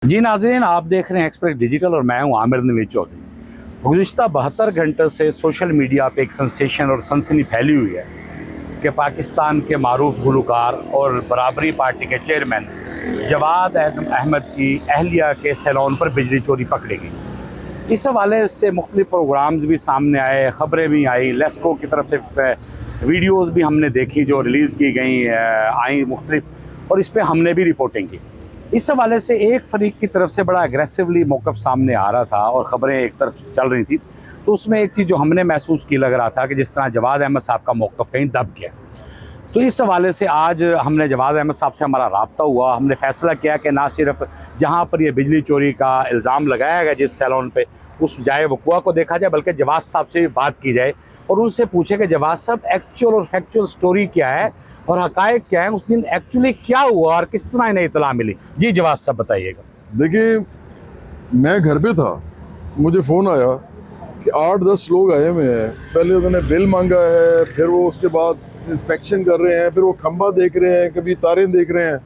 जी नाज़रीन, आप देख रहे हैं एक्सप्रेस डिजिटल और मैं हूं आमिर नवीद चौधरी। गुज़िश्ता 72 घंटे से सोशल मीडिया पे एक सेंसेशन और सनसनी फैली हुई है कि पाकिस्तान के मारूफ गुलकार और बराबरी पार्टी के चेयरमैन जवाद अहमद की अहलिया के सैलून पर बिजली चोरी पकड़ी गई। इस हवाले से मुख्तलिफ प्रोग्राम्स भी सामने आए, ख़बरें भी आई, लेस्को की तरफ से वीडियोज़ भी हमने देखी जो रिलीज़ की गई आई मुख्तलिफ, और इस पर हमने भी रिपोर्टिंग की। इस हवाले से एक फरीक की तरफ से बड़ा एग्रेसिवली मौक़िफ़ सामने आ रहा था और ख़बरें एक तरफ चल रही थी, तो उसमें एक चीज़ जो हमने महसूस की लग रहा था कि जिस तरह जवाद अहमद साहब का मौक़िफ़ कहीं दब गया। तो इस हवाले से आज हमने जवाद अहमद साहब से हमारा राब्ता हुआ। हमने फ़ैसला किया कि ना सिर्फ जहाँ पर यह बिजली चोरी का इल्ज़ाम लगाया गया जिस सैलून पे, उस जाए वक़ुआ को देखा जाए, बल्कि जवाद साहब से भी बात की जाए और उनसे पूछे कि जवाद साहब एक्चुअल और फैक्चुअल स्टोरी क्या है और हक़ाइक़ क्या है, उस दिन एक्चुअली क्या हुआ और किस तरह इन्हें इत्तला मिली। जी जवाद साहब बताइएगा। देखिए, मैं घर पे था, मुझे फ़ोन आया कि 8-10 लोग आए हुए हैं। पहले उन्होंने बिल मांगा है, फिर वो उसके बाद इंस्पेक्शन कर रहे हैं, फिर वो खंबा देख रहे हैं, कभी तारें देख रहे हैं।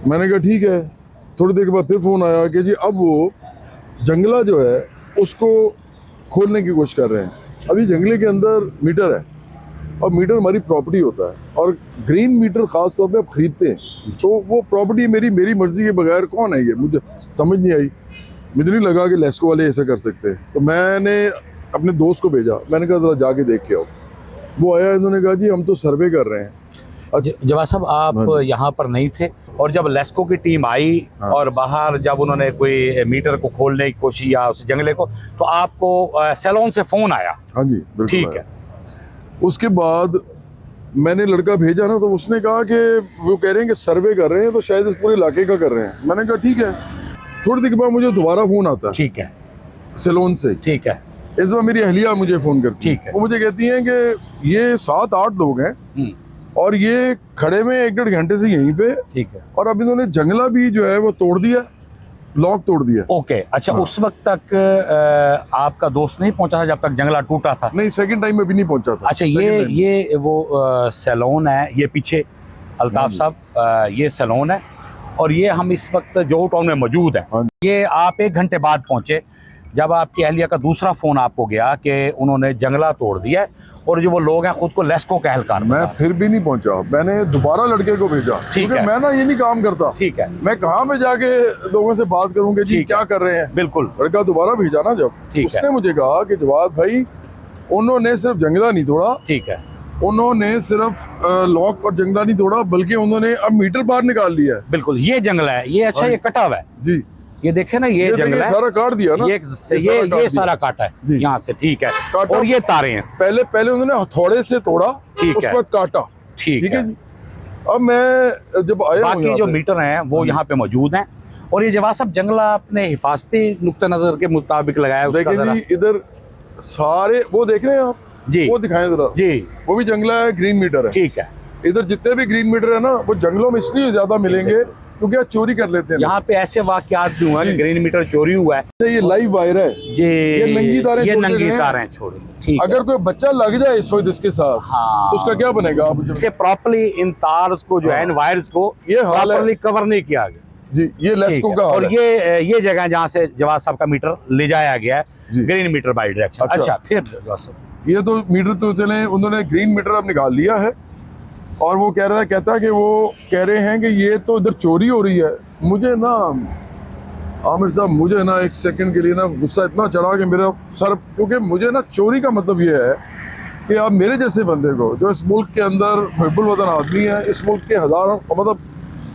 मैंने कहा ठीक है। थोड़ी देर के बाद फिर फ़ोन आया कि जी अब वो जंगला जो है उसको खोलने की कोशिश कर रहे हैं। अभी जंगले के अंदर मीटर है और मीटर हमारी प्रॉपर्टी होता है, और ग्रीन मीटर ख़ास तौर पे आप ख़रीदते हैं तो वो प्रॉपर्टी मेरी मर्ज़ी के बगैर कौन है, ये मुझे समझ नहीं आई। मुझे नहीं लगा कि लेस्को वाले ऐसा कर सकते हैं, तो मैंने अपने दोस्त को भेजा। मैंने कहा ज़रा जाके देख के आओ। वो आया, इन्होंने कहा जी हम तो सर्वे कर रहे हैं। जवाद साहब, आप यहाँ पर नहीं थे और जब लेस्को की टीम आई और बाहर जब उन्होंने कोई मीटर को खोलने की कोशिश या उस जंगले को, तो आपको सैलून से फ़ोन आया? हाँ जी, ठीक है। उसके बाद मैंने लड़का भेजा ना, तो उसने कहा कि वो कह रहे हैं कि सर्वे कर रहे हैं, तो शायद इस पूरे इलाके का कर रहे हैं। मैंने कहा ठीक है। थोड़ी देर के बाद मुझे दोबारा फ़ोन आता है, ठीक है, सैलून से। ठीक है। इस बार मेरी अहलिया मुझे फ़ोन करती है। ठीक है। वो मुझे कहती हैं कि ये 7-8 लोग हैं और ये खड़े में 1-1.5 घंटे से यहीं पे। ठीक है। और अब इन्होंने जंगला भी जो है वो तोड़ दिया, लॉक तोड़ दिया। ओके, अच्छा। हाँ। उस वक्त तक आपका दोस्त नहीं पहुंचा था जब तक जंगला टूटा था? नहीं, सेकंड टाइम में भी नहीं पहुंचा था। अच्छा, ये वो सैलून है, ये पीछे अल्ताफ साहब ये सैलून है और ये हम इस वक्त जोहू टाउन में मौजूद हैं। ये आप 1 घंटे बाद पहुंचे जब आपकी अहलिया का दूसरा फ़ोन आपको गया कि उन्होंने जंगला तोड़ दिया है और जो वो लोग हैं खुद को लेस्को का एहलकार। मैं फिर भी नहीं पहुंचा, मैंने दोबारा लड़के को भेजा। ठीक है। मैं ना ये नहीं काम करता। ठीक है। मैं कहाँ पे जाके लोगों से बात करूंगा जी क्या कर रहे हैं। बिल्कुल। लड़का दोबारा भेजा ना जब, उसने मुझे कहा कि जवाद भाई, उन्होंने सिर्फ जंगला नहीं तोड़ा। ठीक है। उन्होंने सिर्फ लॉक और जंगला नहीं तोड़ा, बल्कि उन्होंने अब मीटर बाहर निकाल लिया है। बिल्कुल, ये जंगला है ये। अच्छा, ये कटा हुआ है जी, ये देखे ना, ये जंगल है, सारा काट दिया ना, ये सारा काटा है यहाँ से। ठीक है। और ये तारे हैं, पहले उन्होंने हथौड़े से तोड़ा, उसके बाद काटा। ठीक है जी। अब मैं जब आया, बाकी जो मीटर हैं वो यहाँ पे मौजूद हैं। और ये जवाब साहब जंगला अपने हिफाजती नुक्ता नजर के मुताबिक लगाया। देखिए जी, इधर सारे वो देख रहे हैं आप जी, वो दिखाएं जरा जी। वो भी जंगला है, ग्रीन मीटर है। ठीक है। इधर जितने भी ग्रीन मीटर है ना, वो जंगलों में इसलिए ज्यादा मिलेंगे क्योंकि चोरी कर लेते हैं। यहाँ पे ऐसे वाकयात भी हुए हैं, ग्रीन मीटर चोरी हुआ है। ये लाइव वायर है जी, ये नंगी तारें, ये नंगी तारें छोड़ी। ठीक, अगर कोई बच्चा लग जाए इस वक्त इसके साथ, हाँ, तो उसका क्या बनेगा? इसे प्रॉपर्ली इन तार्स को जो है, इन वायर्स को ये प्रॉपर्ली कवर नहीं किया गया जी। ये लेस्को का, और ये जगह जहाँ से जवाद साहब का मीटर ले जाया गया है, ग्रीन मीटर बाई डायरेक्शन। अच्छा, फिर ये तो मीटर तो चले, उन्होंने ग्रीन मीटर अब निकाल लिया है और वो कहता है कि वो कह रहे हैं कि ये तो इधर चोरी हो रही है। मुझे ना आमिर साहब, मुझे ना एक सेकंड के लिए ना गुस्सा इतना चढ़ा कि मेरा सर, क्योंकि मुझे ना चोरी का मतलब ये है कि आप मेरे जैसे बंदे को, जो इस मुल्क के अंदर महबूल वतन आदमी है, इस मुल्क के हज़ारों मतलब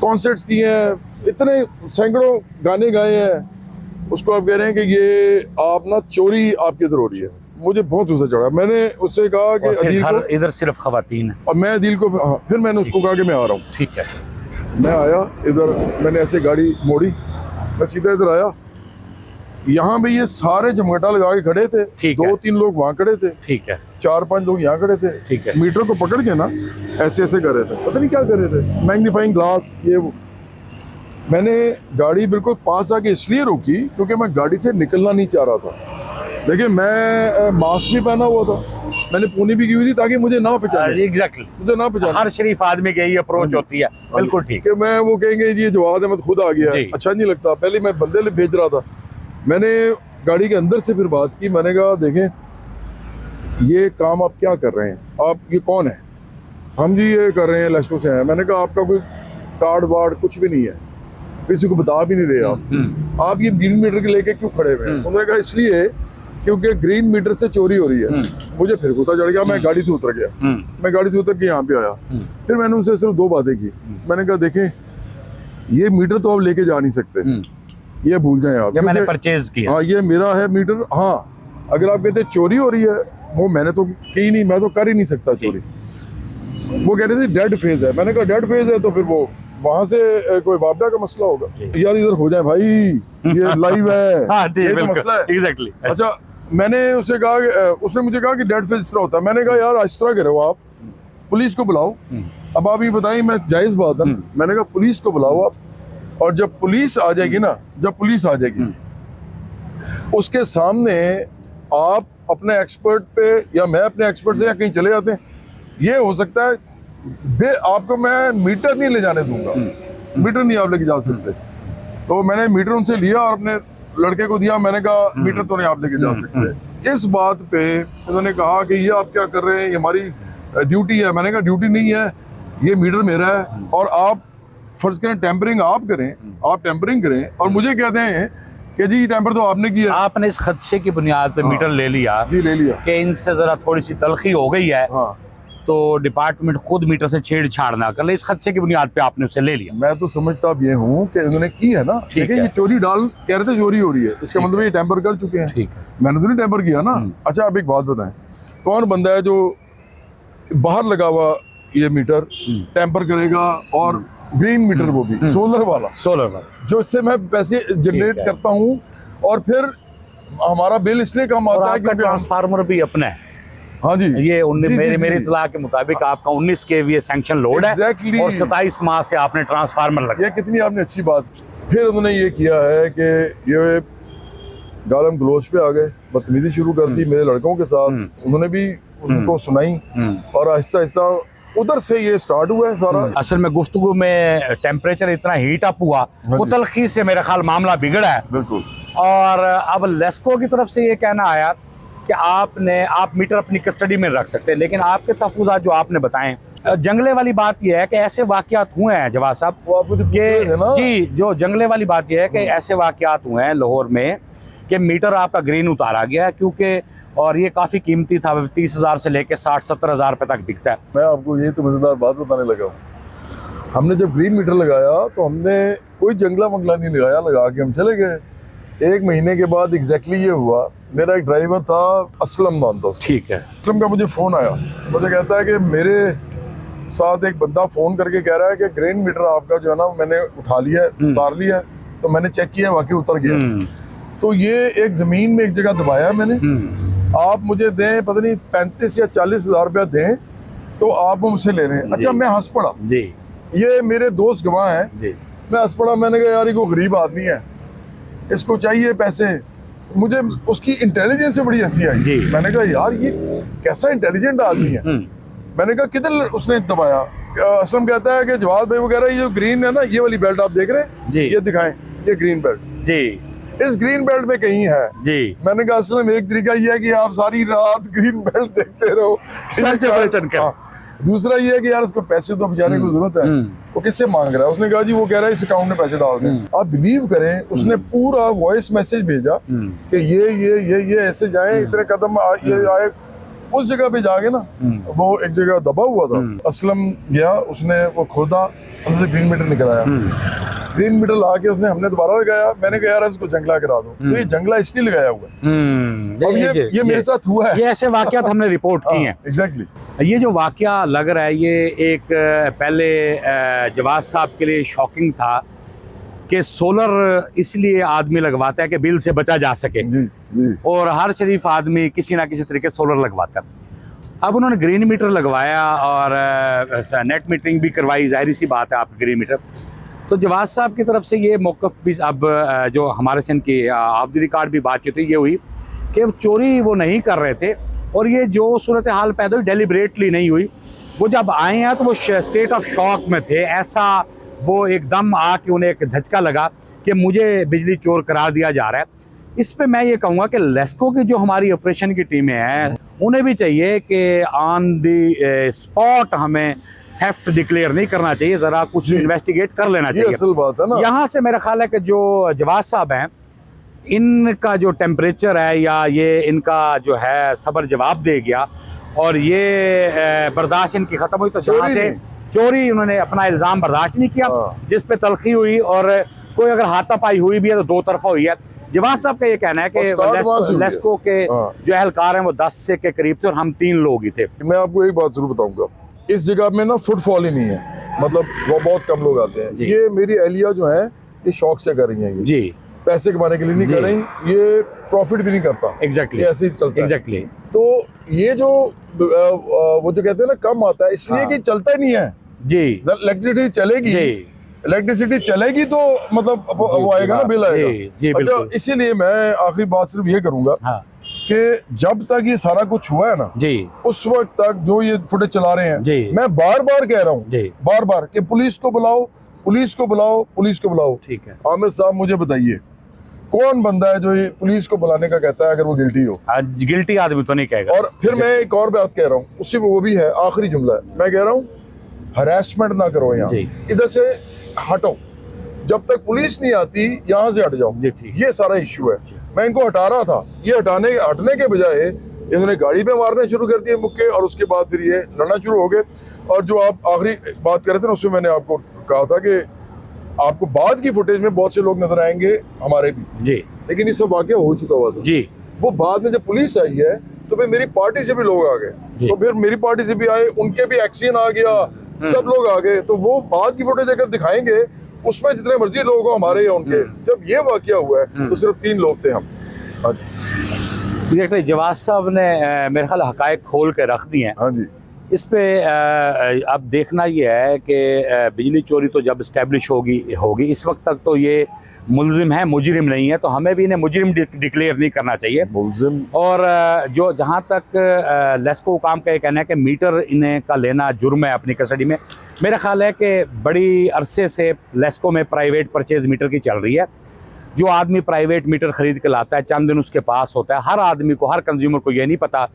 कॉन्सर्ट्स किए हैं, इतने सैकड़ों गाने गाए हैं, उसको आप कह रहे हैं कि ये आप ना चोरी आपकी इधर हो रही है। मुझे बहुत गुस्सा चढ़ा। मैंने उससे कहा कि अदील को, इधर सिर्फ खवातीन है, और मैं अदील को, फिर मैंने उसको कहा कि मैं आ रहा हूँ। ठीक है। मैं आया इधर, मैंने ऐसे गाड़ी मोड़ी, मैं सीधा इधर आया। यहाँ पे ये सारे जमघटा लगा के खड़े थे। 2-3 लोग वहाँ खड़े थे। ठीक है। 4-5 लोग यहाँ खड़े थे। ठीक है। मीटर को पकड़ के ना ऐसे कर रहे थे, पता नहीं क्या कर रहे थे, मैग्नीफाइंग ग्लास ये वो। मैंने गाड़ी बिल्कुल पास आके इसलिए रोकी क्योंकि मैं गाड़ी से निकलना नहीं चाह रहा था। देखिए, मैं मास्क भी पहना हुआ था, मैंने पूनी भी की हुई थी ताकि मुझे ना पहचाने। एग्जैक्टली, मुझे ना पहचाने। हर शरीफ आदमी की यही अप्रोच होती है। बिल्कुल ठीक कि मैं वो कहेंगे ये जवाब है, मैं खुद आ गया, अच्छा नहीं लगता। पहले मैं बंदे भेज रहा था, मैंने गाड़ी के अंदर से फिर बात की, मैंने कहा देखें ये काम आप क्या कर रहे हैं, आप ये कौन है? हम जी ये कर रहे हैं, लेस्को से हैं। मैंने कहा आपका कोई कार्ड वार्ड कुछ भी नहीं है, किसी को बता भी नहीं रहे आप ये ग्रीन मीटर के लेके क्यों खड़े हुए हैं? उन्होंने कहा इसलिए क्योंकि ग्रीन मीटर से चोरी हो रही है। मुझे फिर गुस्सा चढ़ गया, मैं गाड़ी से उतर गया। मैं गाड़ी से उतर के यहाँ पे आया, फिर मैंने उनसे सिर्फ दो बातें की। मैंने कहा देखें ये मीटर तो आप लेके जा नहीं सकते, ये भूल जाएं आप, मैंने परचेज किया। हाँ ये मेरा है मीटर। हाँ अगर आप कहते चोरी हो रही है, वो मैंने तो की नहीं, मैं तो कर ही नहीं सकता चोरी। वो कह रहे थे डेड फेज है। मैंने कहा डेड फेज है तो फिर वो वहां से कोई वापडा का मसला होगा। यार इधर हो जाए भाई, ये लाइव है। हाँ, ये तो मसला है। एग्जैक्टली। अच्छा मैंने उससे कहा, उसने मुझे कहा कि डेड फेज इस तरह होता है। मैंने कहा यार इस तरह करो आप, पुलिस को बुलाओ। अब आप ये बताइए, मैं जायज बात है, मैंने कहा पुलिस को बुलाओ आप, और जब पुलिस आ जाएगी ना, जब पुलिस आ जाएगी उसके सामने आप अपने एक्सपर्ट पे या मैं अपने एक्सपर्ट से या कहीं चले जाते हैं, ये हो सकता है आपको मैं मीटर नहीं ले जाने दूंगा, मीटर नहीं आप लेके जा सकते। तो मैंने मीटर उनसे लिया और अपने लड़के को दिया। मैंने कहा मीटर तो नहीं आप लेके जा सकते। इस बात पे उन्होंने कहा कि ये आप क्या कर रहे हैं, ये हमारी ड्यूटी है। मैंने कहा ड्यूटी नहीं है, ये मीटर मेरा है और आप फर्ज करें टेम्परिंग आप करें, आप टेम्परिंग करें और मुझे कहते हैं कि जी टेम्पर तो आपने किया। आपने इस खदशे की बुनियाद पे मीटर ले लिया जी, ले लिया कि इनसे जरा थोड़ी सी तलखी हो गई है। हाँ। तो डिपार्टमेंट खुद मीटर से छेड़छाड़ ना कर ले, इस खदशे की बुनियाद पे आपने उसे ले लिया। मैं तो समझता अब ये हूँ कि उन्होंने की है ना, ठीक है, ये चोरी डाल कह रहे थे चोरी हो रही है, इसका मतलब ये टेम्पर कर चुके हैं। ठीक, मैंने तो नहीं टेम्पर किया ना। अच्छा आप एक बात बताएं, कौन बंदा है जो बाहर लगा हुआ ये मीटर टेम्पर करेगा और ग्रीन मीटर, वो भी सोलर वाला, जो इससे मैं पैसे जनरेट करता हूँ और फिर हमारा बिल इसलिए कम आता है क्योंकि ट्रांसफार्मर भी अपना है। हाँ जी, ये मेरी इत्तला के मुताबिक आपका 19 kVA सैंक्शन लोड है और 27 माह से आपने ट्रांसफार्मर लगाया। ये कितनी आपने अच्छी बात। फिर उन्होंने ये किया है कि ये गालम गलोच पे आ गए, बदतमीजी शुरू कर दी मेरे लड़कों के साथ। उन्होंने भी उनको सुनाई और आहिस्ता आहिस्ता उधर से ये स्टार्ट हुआ है सारा। असल में गुफ्तगू में टेम्परेचर इतना हीट अप हुआ, वो तलखी से मेरा ख्याल मामला बिगड़ा है। बिल्कुल। और अब लेस्को की तरफ से ये कहना आया कि आप मीटर अपनी कस्टडी में रख सकते हैं, लेकिन आपके तहफ़्फ़ुज़ात जो आपने बताएं, जंगले वाली बात यह है कि ऐसे वाक़यात हुए हैं जवाब साहब, जी जो जंगले वाली बात यह है कि ऐसे वाक़यात हुए हैं लाहौर में कि मीटर आपका ग्रीन उतारा गया क्योंकि, और ये काफ़ी कीमती था, 30,000 से लेकर 60-70 हज़ार रुपये तक बिकता है। मैं आपको ये तो मज़ेदार बात बताने लगा हूँ। हमने जब ग्रीन मीटर लगाया तो हमने कोई जंगला मंगला नहीं लगाया, लगा के हम चले गए। 1 महीने के बाद एग्जैक्टली ये हुआ, मेरा एक ड्राइवर था असलम नाम था, ठीक है, असलम का मुझे फ़ोन आया, मुझे कहता है कि मेरे साथ एक बंदा फ़ोन करके कह रहा है कि ग्रीन मीटर आपका जो है ना मैंने उठा लिया है, उतार लिया है। तो मैंने चेक किया, वाकई उतर गया। तो ये एक ज़मीन में एक जगह दबाया मैंने, आप मुझे दें पता नहीं 35 या 40 हज़ार रुपया दें तो आप वो मुझसे ले रहे हैं। अच्छा मैं हंस पड़ा जी, ये मेरे दोस्त गवाह हैं जी। मैं हंस पड़ा, मैंने कहा यार ये कोई गरीब आदमी है, इसको चाहिए पैसे। मुझे उसकी इंटेलिजेंस से बड़ी हंसी आई जी। मैंने कहा यार ये कैसा इंटेलिजेंट आदमी है। मैंने कहा किधर उसने दबाया? असलम कहता है कि जवाद भाई वगैरह ये जो ग्रीन है ना, ये वाली बेल्ट आप देख रहे हैं जी, ये दिखाएं, ये ग्रीन बेल्ट जी, इस ग्रीन बेल्ट में कहीं है जी। मैंने कहा असलम एक तरीका ये है कि आप सारी रात ग्रीन बेल्ट देखते रहो, दूसरा ये है कि यार उसको पैसे तो बेचारे को जरूरत है, वो किससे मांग रहा है? उसने कहा जी वो कह रहा है इस अकाउंट में पैसे डाल दें। आप बिलीव करें, उसने पूरा वॉइस मैसेज भेजा कि ये ऐसे जाए, इतने कदम ये आए। उस जगह पे जाके ना वो एक जगह दबा हुआ था, असलम गया, उसने वो खोदा, अंदर से ग्रीन मीटर निकल आया। ग्रीन मीटर ला के उसने हमने दोबारा लगाया। मैंने कहा यार इसको जंगला करा दो, तो ये जंगला इसलिए लगाया हुआ है। ये मेरे साथ हुआ है, ये ऐसे वाकयात हमने रिपोर्ट की हैं। एग्जैक्टली। ये जो वाकया लग रहा है, ये एक पहले जवाद साहब के लिए शॉकिंग था कि सोलर इसलिए आदमी लगवाता है कि बिल से बचा जा सके जी। और हर शरीफ आदमी किसी ना किसी तरीके सोलर लगवाता है। अब उन्होंने ग्रीन मीटर लगवाया और नेट मीटरिंग भी करवाई, जाहिर सी बात है आप ग्रीन मीटर। तो जवाद साहब की तरफ से ये मौक़िफ़ भी अब जो हमारे से इनकी ऑफ द रिकॉर्ड भी बातचीत हुई, ये हुई कि चोरी वो नहीं कर रहे थे, और ये जो सूरत हाल पैदा हुई डेलिबरेटली नहीं हुई। वो जब आए हैं तो वो स्टेट ऑफ शॉक में थे, ऐसा वो एकदम आके उन्हें एक धचका लगा कि मुझे बिजली चोर करार दिया जा रहा है। इस पे मैं ये कहूँगा कि लेस्को की जो हमारी ऑपरेशन की टीमें हैं उन्हें भी चाहिए कि ऑन दी स्पॉट हमें थेफ्ट डिक्लेयर नहीं करना चाहिए, ज़रा कुछ इन्वेस्टिगेट कर लेना चाहिए। असल बात है ना। यहाँ से मेरा ख्याल है कि जो जवाद साहब हैं इनका जो टेम्परेचर है या ये इनका जो है सब्र जवाब दे गया और ये बर्दाश्त इनकी ख़त्म हुई, तो जहाँ से चोरी उन्होंने अपना इल्ज़ाम बर्दाश्त नहीं किया, जिस पे तलखी हुई और कोई अगर हाथापाई हुई भी है तो दो तरफा हुई है। जवाद साहब का ये कहना है कि लेस्को के जो अहलकार हैं वो 10 से के करीब थे और हम 3 लोग ही थे। मैं आपको एक बात जरूर बताऊंगा, इस जगह में ना फुटफॉल ही नहीं है, मतलब वो बहुत कम लोग आते हैं। ये मेरी एहलिया जो है ये शौक से कर रही हैं, जी पैसे कमाने के लिए नहीं कर रही, ये प्रॉफिट भी नहीं करता। एग्जैक्टली ऐसे ही चलता है। एग्जैक्टली। तो ये जो वो जो कहते हैं ना कम आता है इसलिए कि चलता ही नहीं है। जी इलेक्ट्रिसिटी चलेगी, इलेक्ट्रिसिटी चलेगी तो मतलब वो आएगा ना, बिल आएगा। अच्छा, इसीलिए मैं आखिरी बात सिर्फ ये करूंगा कि जब तक ये सारा कुछ हुआ है ना उस वक्त तक जो ये फुटेज चला रहे हैं, मैं बार बार कह रहा हूँ बार बार कि पुलिस को बुलाओ, पुलिस को बुलाओ, पुलिस को बुलाओ। ठीक है आमिर साहब, मुझे बताइए कौन बंदा है जो ये पुलिस को बुलाने का कहता है अगर वो गिल्टी हो? गिल्टी आदमी तो नहीं कहेगा। और फिर मैं एक और बात कह रहा हूँ, उससे वो भी है आखिरी जुमला है, मैं कह रहा हूँ हरासमेंट ना करो, यहाँ इधर से हटो, जब तक पुलिस नहीं आती यहाँ से हट जाओ। ये सारा इश्यू है। मैं इनको हटा रहा था, ये हटने के बजाय इन्होंने गाड़ी पे मारने शुरू कर दिए मुक्के और उसके बाद फिर ये लड़ना शुरू हो गए। और जो आप आखिरी बात कर रहे थे ना उसमें मैंने आपको कहा था कि आपको बाद की फुटेज में बहुत से लोग नजर आएंगे हमारे भी जी, लेकिन ये सब वाकया हो चुका हुआ था जी। वो बाद में जब पुलिस आई है तो फिर मेरी पार्टी से भी लोग आ गए, तो फिर मेरी पार्टी से भी आए, उनके भी एक्शन आ गया, सब लोग आ गए। तो वो बाद की फुटेज अगर दिखाएंगे उसमें जितने मर्जी लोग हो हमारे या उनके, जब ये वाकया हुआ है तो सिर्फ 3 लोग थे हम। देखिए जवाद साहब ने मेरे ख्याल हकायक खोल के रख दिए हैं। हाँ जी। इस पे अब देखना ये है कि बिजली चोरी तो जब इस्टेब्लिश होगी, इस वक्त तक तो ये मुलजिम है, मुजरिम नहीं है, तो हमें भी इन्हें मुजरिम डिक्लेयर नहीं करना चाहिए मुलजिम। और जो जहाँ तक लेस्को काम का ये कहना है कि मीटर इन्हें का लेना जुर्म है अपनी कस्टडी में, मेरा ख्याल है कि बड़ी अरसे से लेस्को में प्राइवेट परचेज मीटर की चल रही है। जो आदमी प्राइवेट मीटर ख़रीद के लाता है चंद दिन उसके पास होता है, हर आदमी को, हर कंज्यूमर को ये नहीं पता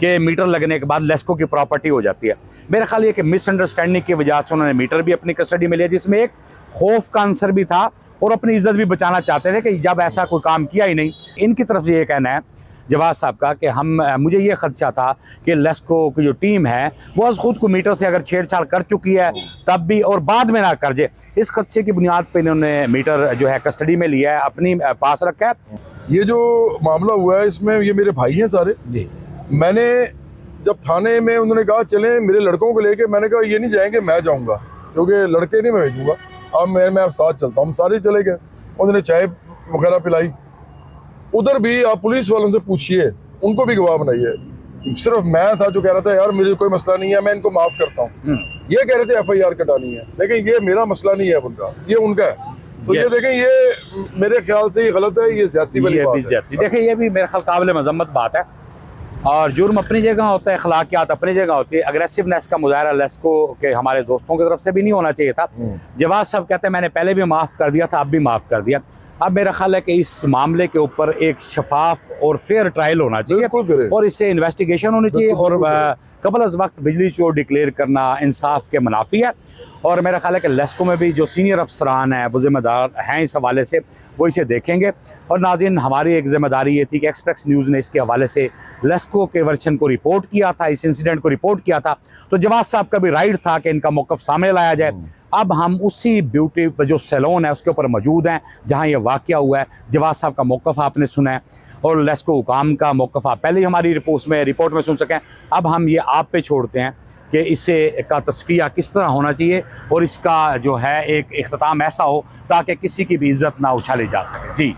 कि मीटर लगने के बाद लेस्को की प्रॉपर्टी हो जाती है। मेरा ख्याल ये कि मिसअंडरस्टैंडिंग की वजह से उन्होंने मीटर भी अपनी कस्टडी में लिया, जिसमें एक खौफ का आंसर भी था और अपनी इज्जत भी बचाना चाहते थे कि जब ऐसा कोई काम किया ही नहीं। इनकी तरफ से ये कहना है जवाद साहब का कि मुझे ये खदशा था कि लेस्को की जो टीम है वो खुद को मीटर से अगर छेड़छाड़ कर चुकी है तब भी और बाद में ना कर जाए, इस खदशे की बुनियाद पर इन्होंने मीटर जो है कस्टडी में लिया है, अपनी पास रखा है। ये जो मामला हुआ है इसमें ये मेरे भाई हैं सारे जी। मैंने जब थाने में उन्होंने कहा चलें मेरे लड़कों को लेके, मैंने कहा ये नहीं जाएंगे, मैं जाऊंगा, क्योंकि लड़के नहीं मैं भेजूंगा, अब मैं साथ चलता हूँ। हम सारे चले गए, उन्होंने चाय वगैरह पिलाई। उधर भी आप पुलिस वालों से पूछिए, उनको भी गवाह बनाइए। सिर्फ मैं था जो कह रहा था यार मुझे कोई मसला नहीं है, मैं इनको माफ करता हूँ। ये कह रहे थे FIR कटानी है, लेकिन ये मेरा मसला नहीं है उनका, ये उनका है। तो ये देखें, ये मेरे ख्याल से ये गलत है, ये ज्यादती वाली बात है। देखिए ये भी मेरे ख्याल काबिल मजम्मत बात है और जुर्म अपनी जगह होता है, अखलाकियात अपनी जगह होती है। अग्रेसिवनेस का मुजाहरा लेस्को के हमारे दोस्तों की तरफ से भी नहीं होना चाहिए था। जवाद साहब कहते हैं मैंने पहले भी माफ़ कर दिया था, अब भी माफ़ कर दिया। अब मेरा ख्याल है कि इस मामले के ऊपर एक शफाफ और फेयर ट्रायल होना चाहिए और इससे इन्वेस्टिगेशन होनी चाहिए और कबल अज़ वक्त बिजली चोर डिक्लेयर करना इंसाफ के मुनाफी है। और मेरा ख्याल है कि लेस्को में भी जो सीनियर अफसरान हैं वो ज़िम्मेदार हैं इस हवाले से, वो इसे देखेंगे। और नाज़रीन, हमारी एक ज़िम्मेदारी ये थी कि एक्सप्रेस न्यूज़ ने इसके हवाले से लेस्को के वर्शन को रिपोर्ट किया था, इस इंसिडेंट को रिपोर्ट किया था, तो जवाद साहब का भी राइट था कि इनका मौक़िफ़ सामने लाया जाए। अब हम उसी ब्यूटी जो सैलून है उसके ऊपर मौजूद हैं जहाँ ये वाक़या हुआ है। जवाद साहब का मौक़िफ़ आपने सुना है और लेस्को हुकाम का मौक़िफ़ आप पहले ही हमारी रिपोर्ट में सुन सकें। अब हम ये आप पे छोड़ते हैं कि इसे का तस्फिया किस तरह होना चाहिए और इसका जो है एक इख्तिताम ऐसा हो ताकि किसी की भी इज़्ज़त ना उछाली जा सके। जी।